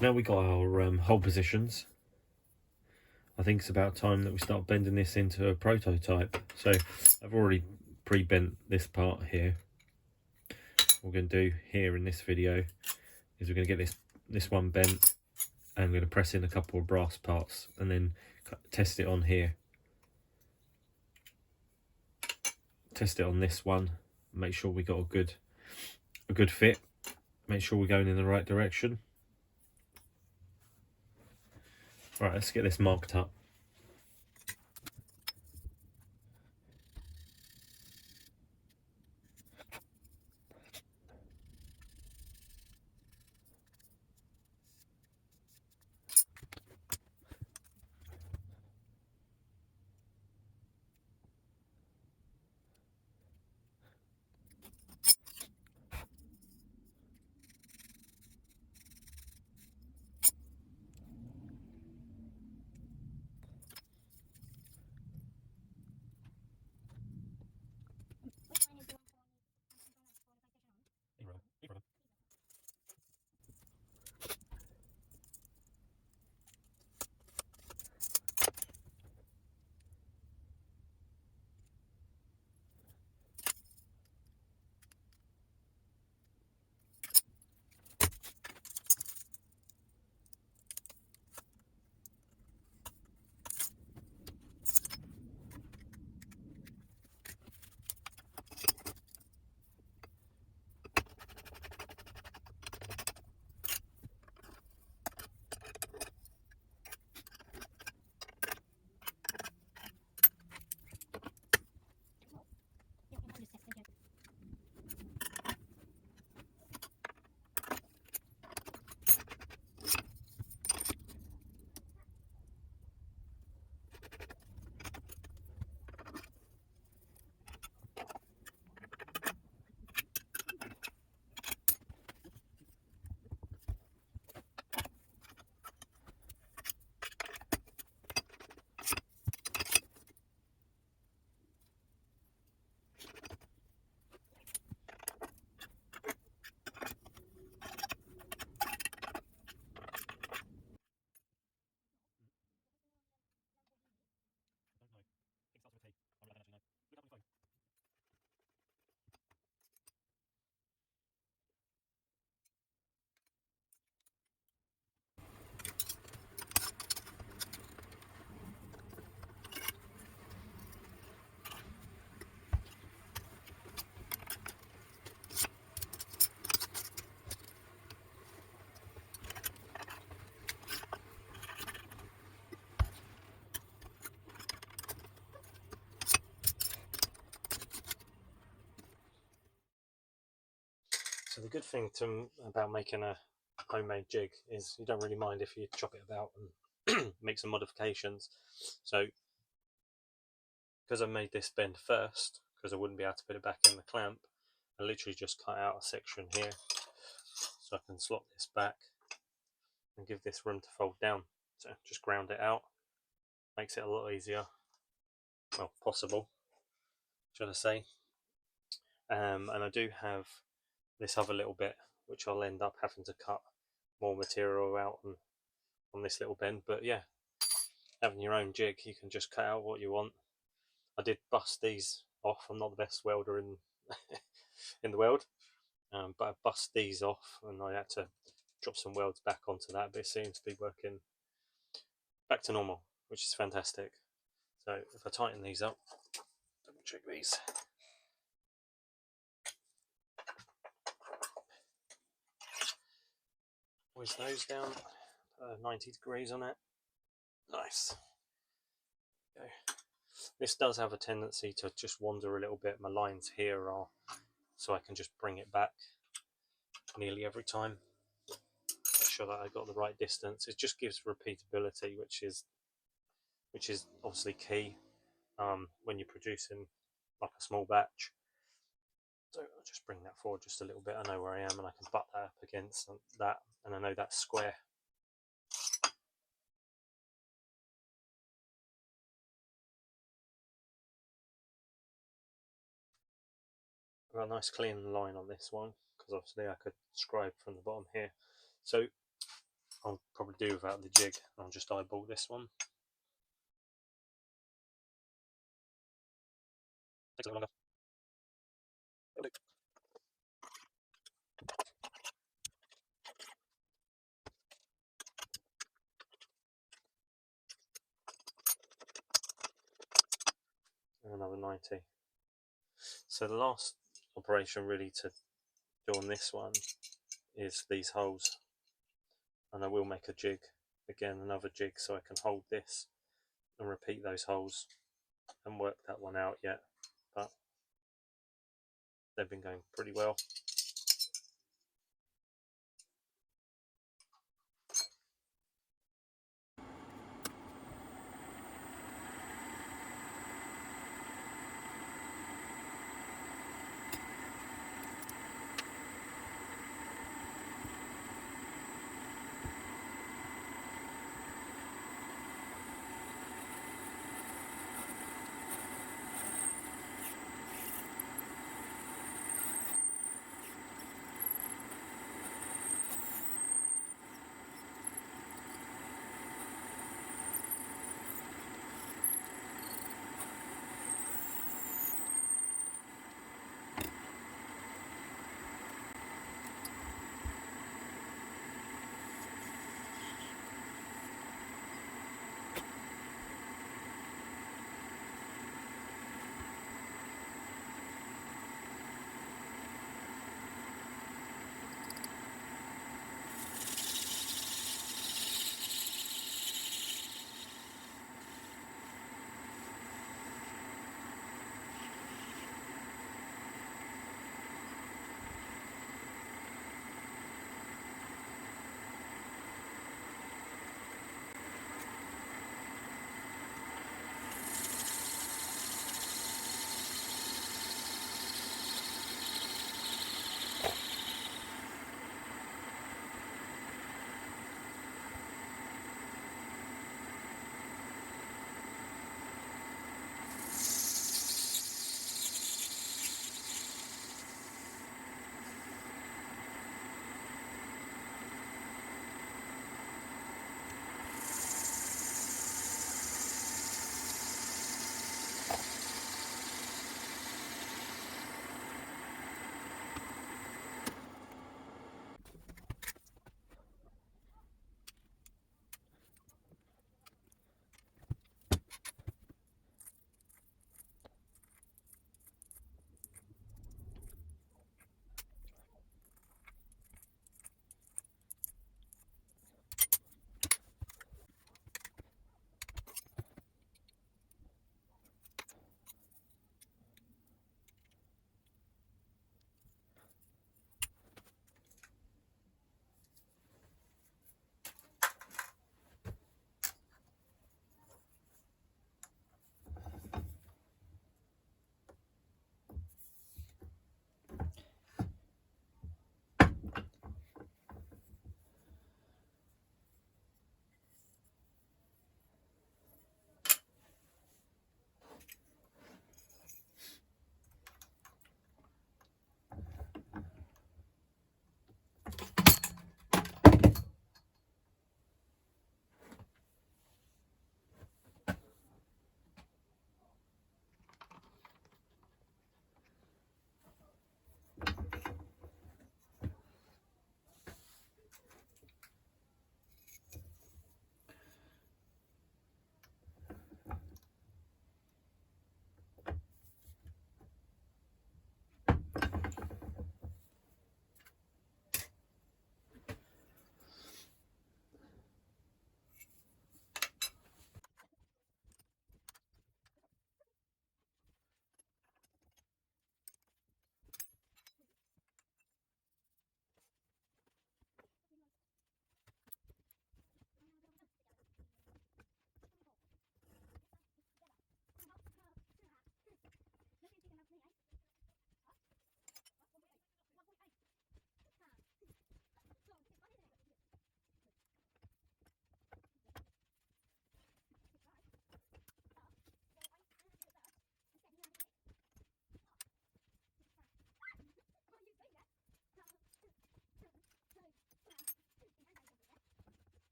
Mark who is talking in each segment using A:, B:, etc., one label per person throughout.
A: Now we got our hole positions. I think it's about time that we start bending this into a prototype. So I've already pre-bent this part here. What we're going to do here in this video is we're going to get this one bent, and I'm going to press in a couple of brass parts and then test it on here. Test it on this one, make sure we got a good fit, make sure we're going in the right direction. Right, let's get this marked up. So the good thing about making a homemade jig is you don't really mind if you chop it about and make some modifications. So because I made this bend first, because I wouldn't be able to put it back in the clamp, I literally just cut out a section here so I can slot this back and give this room to fold down. So just ground it out, makes it a lot easier, well, possible, should I say. And I do have this other little bit which I'll end up having to cut more material out on this little bend. But yeah, having your own jig, you can just cut out what you want. I did bust these off. I'm not the best welder in in the world, but I bust these off and I had to drop some welds back onto that, but it seems to be working back to normal, which is fantastic. So if I tighten these up, double check these. Always those down, 90 degrees on it. Nice. Okay. This does have a tendency to just wander a little bit. My lines here are so I can just bring it back nearly every time. Make sure that I got the right distance. It just gives repeatability, which is obviously key when you're producing like a small batch. So I'll just bring that forward just a little bit. I know where I am and I can butt that up against that, and I know that's square. I've got a nice clean line on this one because obviously I could scribe from the bottom here. So I'll probably do without the jig. I'll just eyeball this one. Takes a little longer. It'll do. Another 90. So the last operation really to do on this one is these holes, and I will make a jig again, another jig, so I can hold this and repeat those holes and work that one out yet, but they've been going pretty well.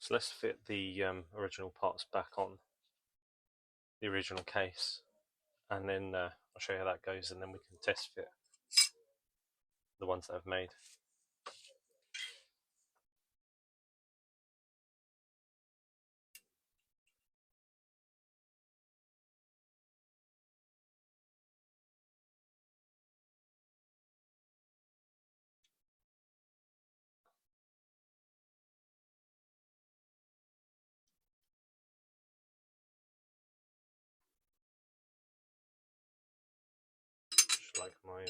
A: So let's fit the original parts back on the original case, and then I'll show you how that goes, and then we can test fit the ones that I've made. Just like my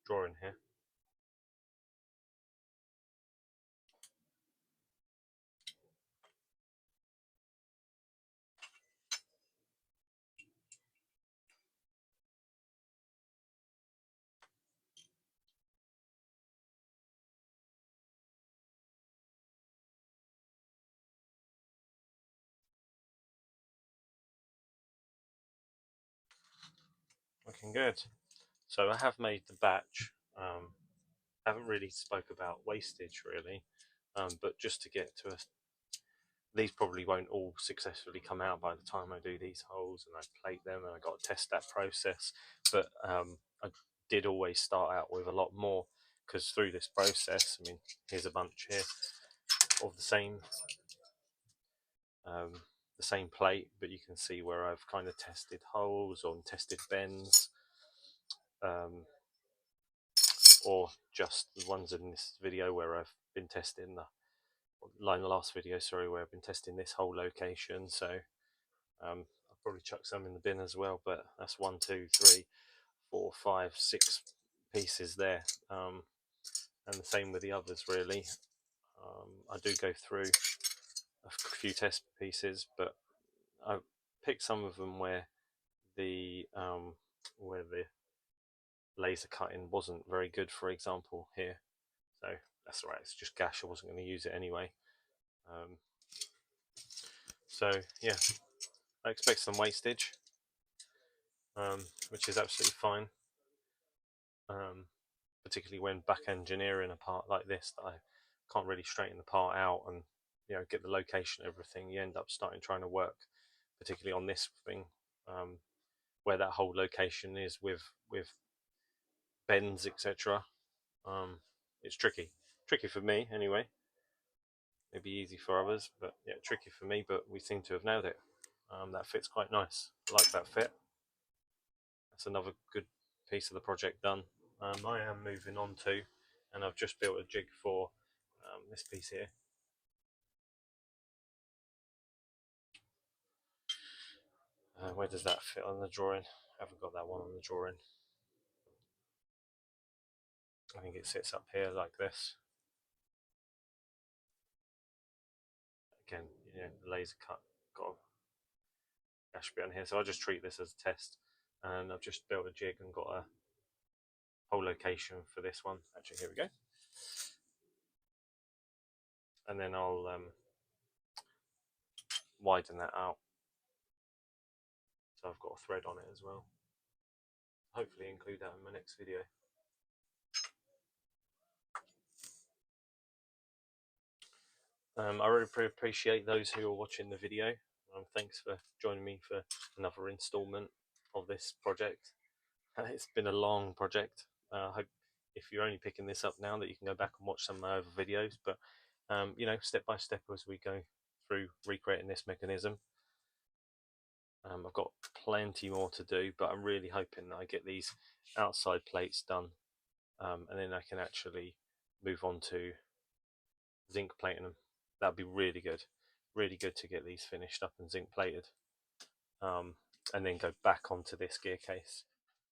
A: drawing here. Looking good. So I have made the batch. Haven't really spoke about wastage really, but just to get to these probably won't all successfully come out by the time I do these holes and I plate them, and I got to test that process. But I did always start out with a lot more, because through this process, I mean, here's a bunch here of um, the same plate, but you can see where I've kind of tested holes or tested bends, um, or just the ones in this video where I've been testing the last video, sorry, where I've been testing this whole location. So I'll probably chuck some in the bin as well, but that's 1, 2, 3, 4, 5, 6 pieces there, and the same with the others really. I do go through a few test pieces, but I picked some of them where the laser cutting wasn't very good, for example here. So that's all right, it's just gash, I wasn't going to use it anyway. So yeah, I expect some wastage, which is absolutely fine, particularly when back engineering a part like this that I can't really straighten the part out and get the location, everything. You end up trying to work, particularly on this thing, where that whole location is with bends, etc. It's tricky for me anyway. Maybe easy for others, but yeah, tricky for me. But we seem to have nailed it. That fits quite nice. I like that fit. That's another good piece of the project done. I am moving on to, and I've just built a jig for this piece here. Where does that fit on the drawing? I haven't got that one on the drawing. I think it sits up here like this. Again, the laser cut got a dash bit on here, so I'll just treat this as a test. And I've just built a jig and got a whole location for this one. Actually, here we go. And then I'll widen that out, so I've got a thread on it as well. Hopefully include that in my next video. I really appreciate those who are watching the video. Thanks for joining me for another installment of this project. It's been a long project. I hope if you're only picking this up now that you can go back and watch some of my other videos, but step by step as we go through recreating this mechanism. I've got plenty more to do, but I'm really hoping that I get these outside plates done, and then I can actually move on to zinc plating them. That'd be really good to get these finished up and zinc plated, and then go back onto this gear case.